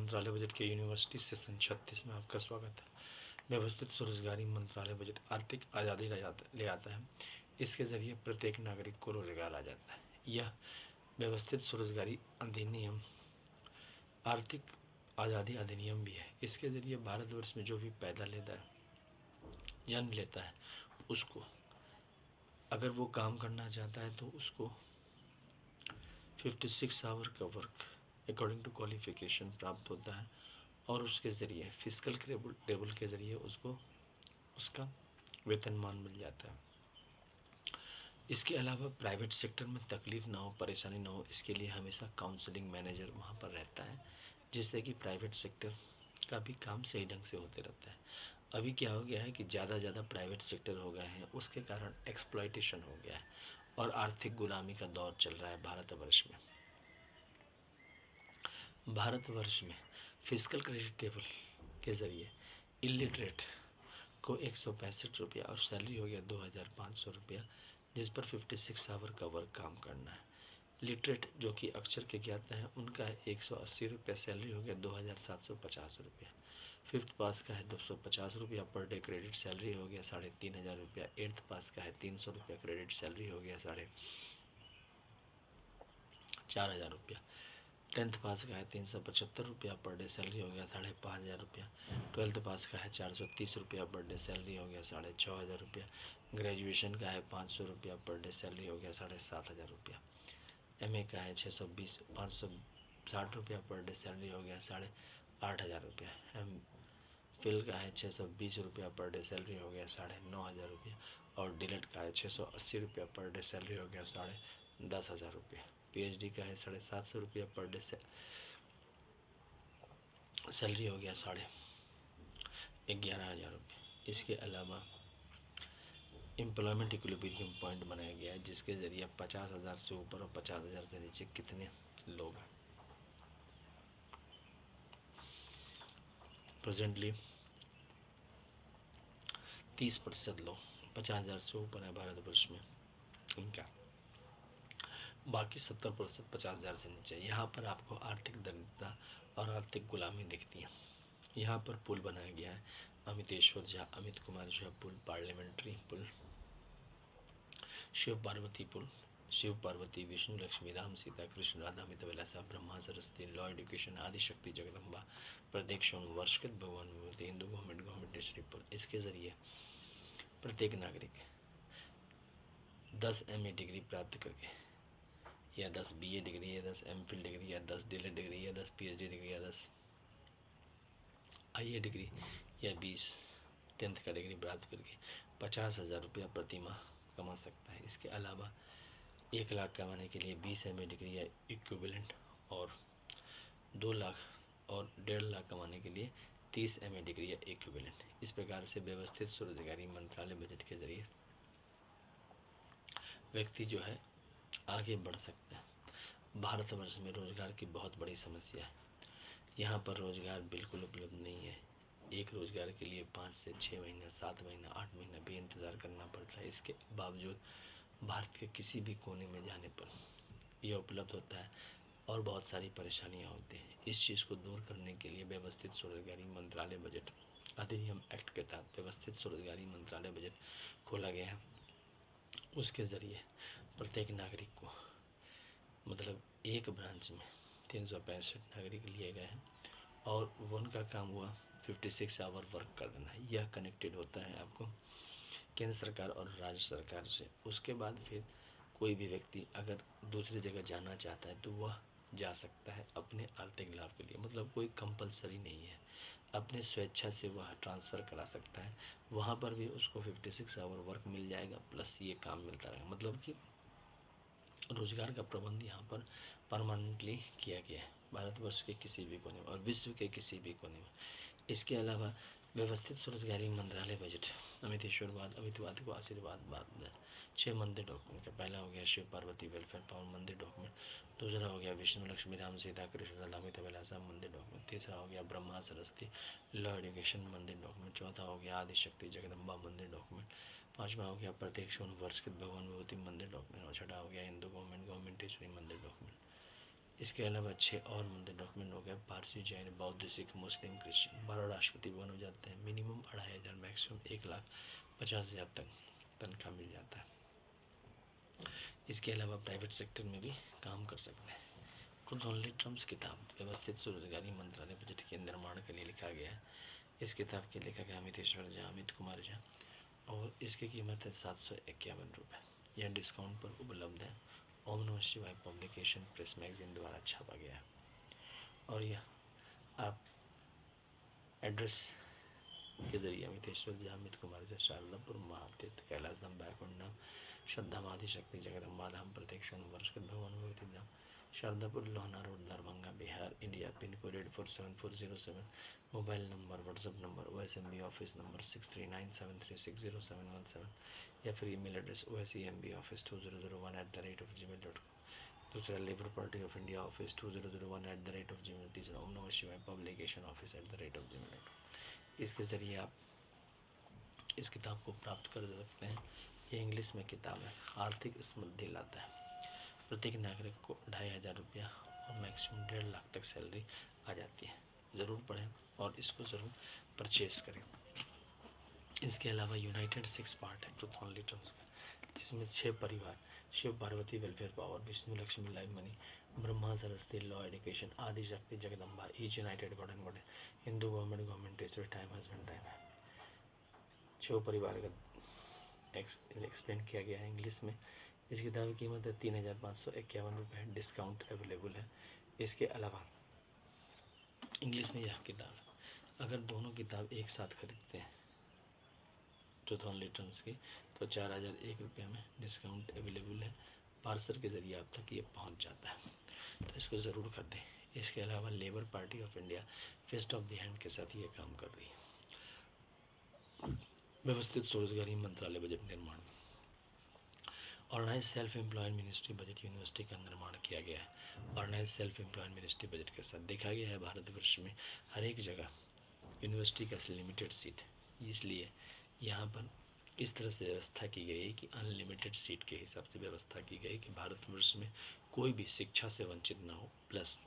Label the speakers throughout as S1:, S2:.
S1: मंत्रालय बजट के university session 36 में आपका स्वागत है। व्यवस्थित स्वरोजगारी मंत्रालय बजट आर्थिक आज़ादी ले आता है। इसके जरिए प्रत्येक नागरिक को रोजगार आ जाता है। यह व्यवस्थित स्वरोजगारी अधिनियम आर्थिक आज़ादी अधिनियम भी है। इसके जरिए भारतवर्ष में जो भी पैदा लेता है, जन्म लेता है, उसको अगर वो काम करना चाहता है तो उसको 56 आवर का वर्क अकॉर्डिंग टू क्वालिफिकेशन प्राप्त होता है और उसके ज़रिए फिजिकल टेबल के ज़रिए उसको उसका वेतनमान मिल जाता है। इसके अलावा प्राइवेट सेक्टर में तकलीफ ना हो, परेशानी ना हो, इसके लिए हमेशा काउंसलिंग मैनेजर वहाँ पर रहता है, जिससे कि प्राइवेट सेक्टर का भी काम सही ढंग से होते रहता है। अभी क्या हो गया है कि ज़्यादा प्राइवेट सेक्टर हो गए हैं, उसके कारण एक्सप्लॉयटेशन हो गया है और आर्थिक गुलामी का दौर चल रहा है भारतवर्ष में। भारतवर्ष में फिजिकल क्रेडिट टेबल के ज़रिए इलिटरेट को 165 रुपया और सैलरी हो गया 2500 रुपया, जिस पर 56 आवर का वर्क काम करना है। लिटरेट जो कि अक्षर के ज्ञाता है, उनका है 180 रुपया, सैलरी हो गया 2750 रुपया। फिफ्थ पास का है 250 रुपया पर डे क्रेडिट, सैलरी हो गया 3500 रुपया। एट्थ पास का है 300 रुपया क्रेडिट, सैलरी हो गया 4500 रुपया। टेंथ पास का है 375 रुपया पर डे, सैलरी हो गया 5500 रुपया। ट्वेल्थ पास का है 430 रुपया पर डे, सैलरी हो गया 6500 रुपया। ग्रेजुएशन का है 500 रुपया पर डे, सैलरी हो गया 7500 रुपया। MA का है 560 रुपया पर डे, सैलरी हो गया 8500 रुपया। MPhil का है 620 रुपया पर डे, सैलरी हो गया 9500 रुपया। और डिलेट का है 680 रुपया पर डे, सैलरी हो गया 10,500 रुपया। PhD का है 750 रुपया पर डे, सैलरी हो गया 11,500 रुपये। इसके अलावा एम्प्लॉयमेंट इक्विलिब्रियम पॉइंट बनाया गया है, जिसके ज़रिए 50,000 से ऊपर और 50,000 से नीचे कितने लोग हैं। प्रेजेंटली 30% लोग 50,000 से ऊपर है भारतवर्ष में इनका, बाकी 70% 50,000 से नीचे। यहाँ पर आपको आर्थिक दरिद्रता और आर्थिक गुलामी दिखती है। यहाँ पर पुल बनाया गया है, अमितेश्वर झा, अमित कुमार झा पुल, पार्लियामेंट्री पुल, शिव पार्वती पुल, शिव पार्वती, विष्णु लक्ष्मी, राम सीता, कृष्ण राधा, अमित विलासा, ब्रह्मा सरस्वती, लॉ एजुकेशन, आदिशक्ति जगदम्बा, प्रत्येक्षण, वर्षकृत भगवान विभूति, हिंदू गवर्नमेंट श्री पुल। इसके जरिए प्रत्येक नागरिक 10 MA डिग्री प्राप्त करके, या 10 BA डिग्री, या 10 MPhil डिग्री, या 10 DLED डिग्री, या 10 PhD डिग्री, या 10 IA डिग्री, या 20 10th का डिग्री प्राप्त करके 50,000 रुपया प्रति माह कमा सकता है। इसके अलावा 1 लाख कमाने के लिए 20 MA डिग्री या इक्विवेलेंट, और 2 लाख और 1.5 लाख कमाने के लिए 30 MA डिग्री या इक्विवेलेंट। इस प्रकार से व्यवस्थित स्वरोजगारी मंत्रालय बजट के जरिए व्यक्ति जो है आगे बढ़ सकता है। भारतवर्ष में रोजगार की बहुत बड़ी समस्या है। यहाँ पर रोजगार बिल्कुल उपलब्ध नहीं है। एक रोजगार के लिए 5 से 6 महीना, 7 महीना, 8 महीना भी इंतज़ार करना पड़ता है। इसके बावजूद भारत के किसी भी कोने में जाने पर यह उपलब्ध होता है और बहुत सारी परेशानियाँ होती हैं। इस चीज़ को दूर करने के लिए व्यवस्थित स्वरोजगारी मंत्रालय बजट अधिनियम एक्ट के तहत व्यवस्थित स्वरोजगारी मंत्रालय बजट खोला गया है। उसके ज़रिए प्रत्येक नागरिक को, मतलब एक ब्रांच में 365 नागरिक लिए गए हैं और उनका काम हुआ 56 आवर वर्क कर देना है। यह कनेक्टेड होता है आपको केंद्र सरकार और राज्य सरकार से। उसके बाद फिर कोई भी व्यक्ति अगर दूसरी जगह जाना चाहता है तो वह जा सकता है अपने आर्थिक लाभ के लिए, मतलब कोई कंपलसरी नहीं है, अपने स्वेच्छा से वह ट्रांसफ़र करा सकता है। वहाँ पर भी उसको 56 आवर वर्क मिल जाएगा, प्लस ये काम मिलता रहेगा। मतलब कि रोजगार का प्रबंध यहाँ पर परमानेंटली किया गया है भारतवर्ष के किसी भी कोने में और विश्व के किसी भी कोने में। इसके अलावा व्यवस्थित स्वरोजगारी मंत्रालय बजट अमितेश्वरवाद, अमितवाद को आशीर्वाद बाद 6 मंदिर डॉक्यूमेंट का। पहला हो गया शिव पार्वती वेलफेयर पावर मंदिर डॉक्यूमेंट, दूसरा हो गया विष्णु लक्ष्मी राम सीता कृष्ण राधा अमित विलासा मंदिर डॉक्यूमेंट, तीसरा हो गया ब्रह्मा सरस्वती लॉ एजुकेशन मंदिर डॉक्यूमेंट, चौथा हो गया आदिशक्ति जगदम्बा मंदिर डॉक्यूमेंट, पाँचवा हो गया प्रत्येक्षण वर्षकृत भगवान विभूति मंदिर डॉक्यूमेंट, और छठा हो गया हिंदू गवर्नमेंट मंदिर डॉक्यूमेंट। इसके अलावा 6 और मंदिर डॉक्यूमेंट हो गया पारसी, जैन, बौद्ध, सिख, मुस्लिम, क्रिश्चियन। 12 राष्ट्रपति भवन हो जाते हैं। मिनिमम 2500, मैक्सिमम 1,50,000 तक तनख्वाह मिल जाता है। इसके अलावा प्राइवेट सेक्टर में भी काम कर सकते हैं। ट्रुथ ओनली ट्रम्प्स किताब व्यवस्थित स्वरोजगारी मंत्रालय बजट के निर्माण के लिए लिखा गया है। इस किताब के लेखक है अमितेश्वर झा, अमित कुमार झा, और इसकी कीमत है 751 रुपये। यह डिस्काउंट पर उपलब्ध है। ओम नमः शिवाय पब्लिकेशन प्रेस मैगजीन द्वारा छापा गया है। और यह आप एड्रेस के जरिए अमितेश्वर झा, अमित कुमार झा, शारदापुर, महातीर्थ, कैलाश धाम, बैकुंठ धाम, श्रद्धा माधि शक्ति जगदम्बा धाम, प्रत्यक्ष वर्षकत भगवान भगवती धाम, Sharadapur, Lohna road, Darbhanga, Bihar, India. Pin code 8474007। Mobile number, WhatsApp number, OSMB office number 6397360717, या फिर ईमेल एड्रेस OSEMBoffice2001@gmail.com। दूसरा, Labour Party of India office 2001@gmail। तीसरा, ओम नमः शिवाय पब्लिकेशन ऑफिस@gmail.com। इसके ज़रिए आप इस किताब को प्राप्त कर सकते हैं। ये इंग्लिश में किताब है। आर्थिक समृद्धि लाता है। प्रत्येक नागरिक को 2500 रुपया और मैक्सिमम 1.5 लाख तक सैलरी आ जाती है। ज़रूर पढ़ें और इसको ज़रूर परचेज करें। इसके अलावा यूनाइटेड 6 पार्ट है ट्रुथ ओनली ट्रम्प्स, जिसमें 6 परिवार, Shiva Parvati welfare power, Vishnu Lakshmi live money, Brahma Saraswati law education, Adi Shakti Jagadamba, each united god and god, Hindu government time, husband time है। 6 परिवार का एक्सप्लेन किया गया है इंग्लिश में। इस किताब की कीमत है 3,551 रुपये। डिस्काउंट अवेलेबल है। इसके अलावा इंग्लिश में यह किताब, अगर दोनों किताब एक साथ खरीदते हैं ट्रुथ ओनली ट्रम्प्स की, तो 4,001 रुपये में डिस्काउंट अवेलेबल है। पार्सल के ज़रिए आप तक ये पहुंच जाता है, तो इसको ज़रूर कर दें। इसके अलावा labour Party of India fest of the hand के साथ ये काम कर रही है। व्यवस्थित स्वरोजगारी मंत्रालय बजट निर्माण, organise self employed ministry budget university का निर्माण किया गया है। Organise self employed ministry budget के साथ देखा गया है भारतवर्ष में हर एक जगह यूनिवर्सिटी का लिमिटेड सीट, इसलिए यहाँ पर इस तरह से व्यवस्था की गई है कि अनलिमिटेड सीट के हिसाब से व्यवस्था की गई कि भारतवर्ष में कोई भी शिक्षा से वंचित ना हो। प्लस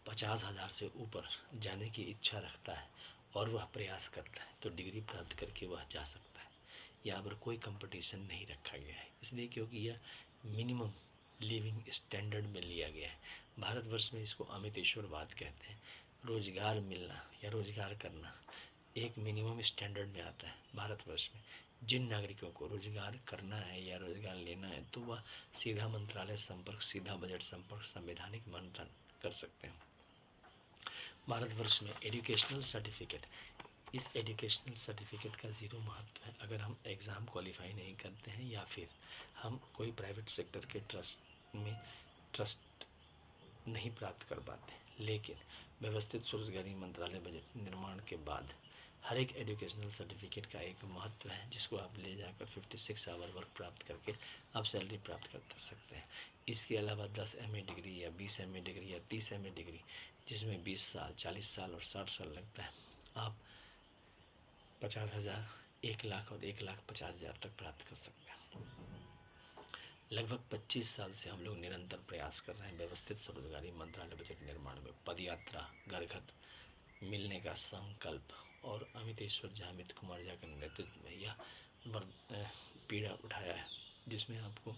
S1: 50,000 से ऊपर जाने की इच्छा रखता है और वह प्रयास करता है तो डिग्री प्राप्त करके वह जा सकता है। यहाँ पर कोई कंपटीशन नहीं रखा गया है, इसलिए क्योंकि यह मिनिमम लिविंग स्टैंडर्ड में लिया गया है। भारतवर्ष में इसको अमितेश्वरवाद कहते हैं। रोजगार मिलना या रोजगार करना एक मिनिमम स्टैंडर्ड में आता है भारतवर्ष में। जिन नागरिकों को रोजगार करना है या रोजगार लेना है तो वह सीधा मंत्रालय संपर्क, सीधा बजट संपर्क, संवैधानिक मंथन कर सकते हैं। भारतवर्ष में एजुकेशनल सर्टिफिकेट, इस एजुकेशनल सर्टिफिकेट का ज़ीरो महत्व है अगर हम एग्ज़ाम क्वालिफाई नहीं करते हैं या फिर हम कोई प्राइवेट सेक्टर के ट्रस्ट नहीं प्राप्त कर पाते। लेकिन व्यवस्थित स्वरोजगारी मंत्रालय बजट निर्माण के बाद हर एक एजुकेशनल सर्टिफिकेट का एक महत्व है, जिसको आप ले जाकर 56 आवर वर्क प्राप्त करके आप सैलरी प्राप्त कर सकते हैं। इसके अलावा 10 MA डिग्री या 20 MA डिग्री या 30 MA डिग्री, जिसमें 20 साल, 40 साल और 60 साल लगता है, आप 50,000, 1 लाख और 1,50,000 तक प्राप्त कर सकते हैं। लगभग 25 साल से हम लोग निरंतर प्रयास कर रहे हैं व्यवस्थित स्वरोजगारी मंत्रालय बजट निर्माण में। पदयात्रा, घर घर मिलने का संकल्प और अमितेश्वर झा, अमित कुमार झा के नेतृत्व में यह पीड़ा उठाया है, जिसमें आपको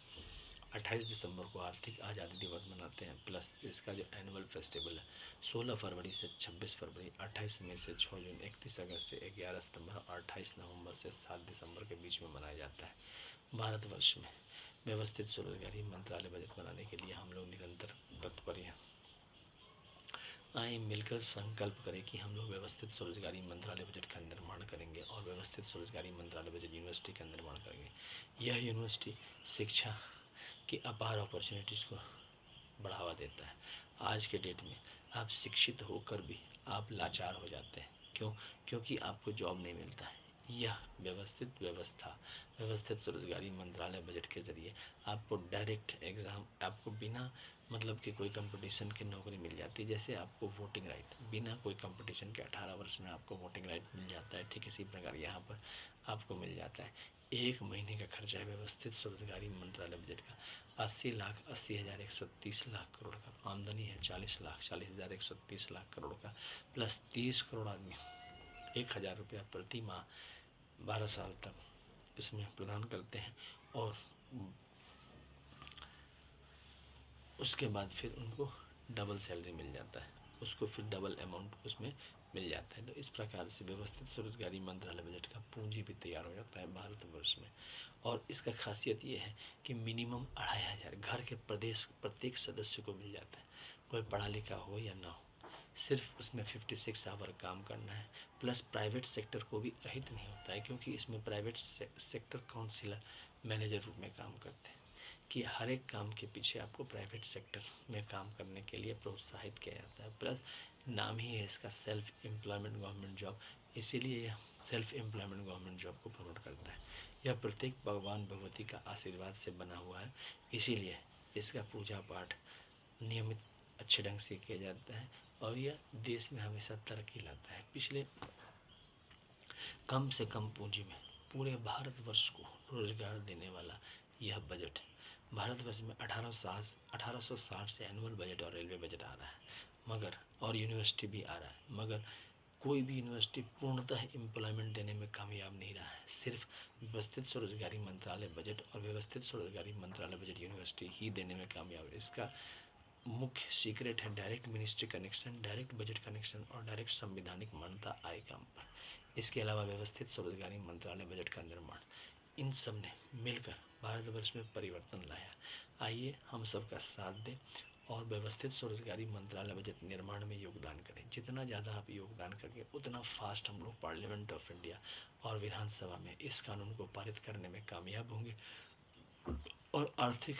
S1: 28 दिसंबर को आर्थिक आज़ादी दिवस मनाते हैं। प्लस इसका जो एनुअल फेस्टिवल है 16 फरवरी से 26 फरवरी, 28 मई से 6 जून, 31 अगस्त से 11 सितंबर और 28 नवंबर से 7 दिसंबर के बीच में मनाया जाता है। भारतवर्ष में व्यवस्थित स्वरोजगारी मंत्रालय बजट बनाने के लिए हम लोग निरंतर तत्पर हैं। आए मिलकर संकल्प करें कि हम लोग व्यवस्थित स्वरोजगारी मंत्रालय बजट का निर्माण करेंगे और व्यवस्थित स्वरोजगारी मंत्रालय बजट यूनिवर्सिटी का निर्माण करेंगे। यह यूनिवर्सिटी शिक्षा की अपार अपॉर्चुनिटीज़ को बढ़ावा देता है। आज के डेट में आप शिक्षित होकर भी आप लाचार हो जाते हैं। क्यों? क्योंकि आपको जॉब नहीं मिलता है। यह व्यवस्थित स्वरोजगारी मंत्रालय बजट के ज़रिए आपको डायरेक्ट एग्ज़ाम, आपको बिना मतलब कि कोई कंपटीशन की नौकरी मिल जाती है। जैसे आपको वोटिंग राइट बिना कोई कंपटीशन के 18 वर्ष में आपको वोटिंग राइट मिल जाता है, ठीक इसी प्रकार यहाँ पर आपको मिल जाता है। 1 महीने का खर्चा है व्यवस्थित स्वरोजगारी मंत्रालय बजट का 80,80,130 लाख करोड़ का आमदनी है, 40,40,130 लाख करोड़ का, प्लस 30 करोड़ आदमी 1,000 रुपया प्रति माह 12 साल तक इसमें प्रदान करते हैं, और उसके बाद फिर उनको डबल सैलरी मिल जाता है, उसको फिर डबल अमाउंट उसमें मिल जाता है। तो इस प्रकार से व्यवस्थित स्वरोजगारी मंत्रालय बजट का पूंजी भी तैयार हो जाता है भारतवर्ष में। और इसका खासियत ये है कि मिनिमम 2,500 घर के प्रत्येक सदस्य को मिल जाता है, कोई पढ़ा लिखा हो या ना हो, सिर्फ उसमें 56 आवर काम करना है। प्लस प्राइवेट सेक्टर को भी अहित नहीं होता है, क्योंकि इसमें प्राइवेट सेक्टर काउंसिलर मैनेजर रूप में काम करते हैं, कि हर एक काम के पीछे आपको प्राइवेट सेक्टर में काम करने के लिए प्रोत्साहित किया जाता है। प्लस नाम ही है इसका सेल्फ एम्प्लॉयमेंट गवर्नमेंट जॉब, इसीलिए यह सेल्फ एम्प्लॉयमेंट गवर्नमेंट जॉब को प्रमोट करता है। यह प्रत्येक भगवान भगवती का आशीर्वाद से बना हुआ है, इसीलिए इसका पूजा पाठ नियमित अच्छे ढंग से किया जाता है, और यह देश में हमेशा तरक्की लाता है। पिछले कम से कम पूंजी में पूरे भारतवर्ष को रोजगार देने वाला यह बजट, भारतवर्ष में 1860 से एनुअल बजट और रेलवे बजट आ रहा है, मगर और यूनिवर्सिटी भी आ रहा है, मगर कोई भी यूनिवर्सिटी पूर्णतः एम्प्लॉयमेंट देने में कामयाब नहीं रहा है। सिर्फ व्यवस्थित स्वरोजगारी मंत्रालय बजट और व्यवस्थित स्वरोजगारी मंत्रालय बजट यूनिवर्सिटी ही देने में कामयाब है। इसका मुख्य सीक्रेट है direct ministry connection, direct budget connection और डायरेक्ट संवैधानिक मान्यता आय काम पर। इसके अलावा व्यवस्थित स्वरोजगारी मंत्रालय बजट का निर्माण, इन सब ने मिलकर भारतवर्ष में परिवर्तन लाया। आइए हम सबका साथ दें और व्यवस्थित स्वरोजगारी मंत्रालय बजट निर्माण में योगदान करें। जितना ज़्यादा आप योगदान करेंगे उतना फास्ट हम लोग पार्लियामेंट ऑफ इंडिया और विधानसभा में इस कानून को पारित करने में कामयाब होंगे, और आर्थिक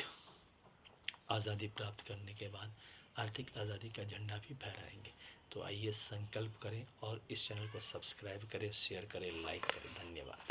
S1: आज़ादी प्राप्त करने के बाद आर्थिक आज़ादी का झंडा भी फहराएंगे। तो आइए संकल्प करें और इस चैनल को सब्सक्राइब करें, शेयर करें, लाइक करें। धन्यवाद।